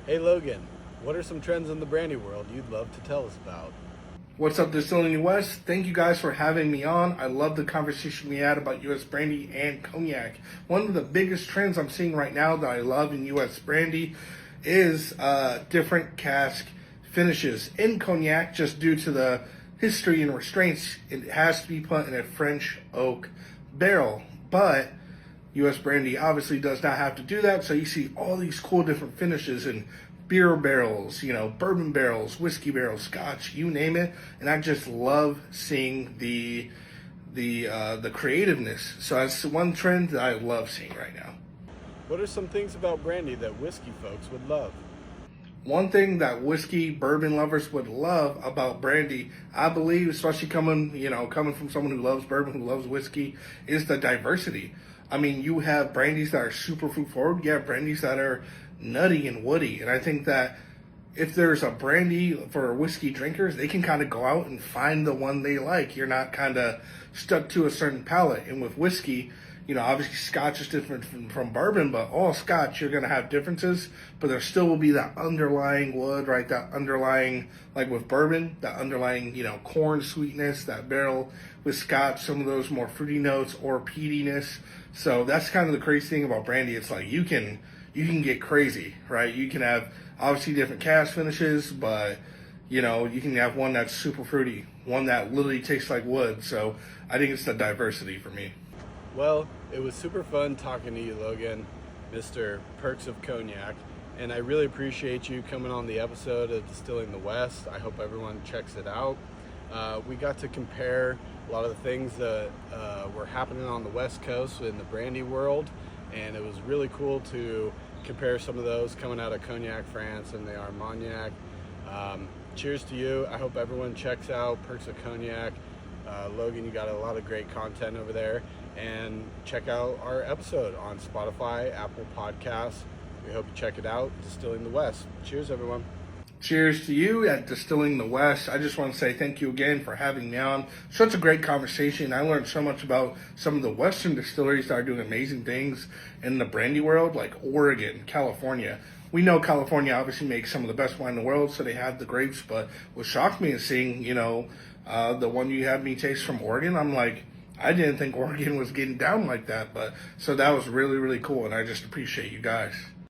Hey Logan, what are some trends in the brandy world you'd love to tell us about? What's up, Distilling West? Thank you guys for having me on. I love the conversation we had about U.S. brandy and cognac. One of the biggest trends I'm seeing right now that I love in U.S. brandy is different cask finishes in cognac, just due to the history and restraints. It has to be put in a French oak barrel, but U.S. brandy obviously does not have to do that. So you see all these cool different finishes in beer barrels, bourbon barrels, whiskey barrels, scotch, you name it. And I just love seeing the creativeness. So that's one trend that I love seeing right now. What are some things about brandy that whiskey folks would love? One thing that whiskey bourbon lovers would love about brandy, I believe, especially coming from someone who loves bourbon, who loves whiskey, is the diversity. I mean, you have brandies that are super fruit forward. You have brandies that are nutty and woody. And I think that if there's a brandy for whiskey drinkers, they can kind of go out and find the one they like. You're not kind of stuck to a certain palate. And with whiskey, obviously Scotch is different from bourbon, but all Scotch, you're going to have differences, but there still will be that underlying wood, right? That underlying, like with bourbon, that underlying, corn sweetness, that barrel. With Scotch, some of those more fruity notes or peatiness. So that's kind of the crazy thing about brandy. It's like you can get crazy, right? You can have obviously different cask finishes, but you can have one that's super fruity, one that literally tastes like wood. So I think it's the diversity for me. Well, it was super fun talking to you, Logan, Mr. Perks of Cognac, and I really appreciate you coming on the episode of Distilling the West. I hope everyone checks it out. We got to compare a lot of the things that were happening on the West Coast in the brandy world, and it was really cool to compare some of those coming out of Cognac, France, and the Armagnac. Cheers to you. I hope everyone checks out Perks of Cognac. Logan, you got a lot of great content over there. And check out our episode on Spotify, Apple Podcasts. We hope you check it out. Distilling the West. Cheers, everyone. Cheers to you at Distilling the West. I just want to say thank you again for having me on. Such a great conversation. I learned so much about some of the Western distilleries that are doing amazing things in the brandy world, like Oregon, California. We know California obviously makes some of the best wine in the world, so they have the grapes. But what shocked me is seeing, the one you had me taste from Oregon. I'm like, I didn't think Oregon was getting down like that. But so that was really, really cool. And I just appreciate you guys.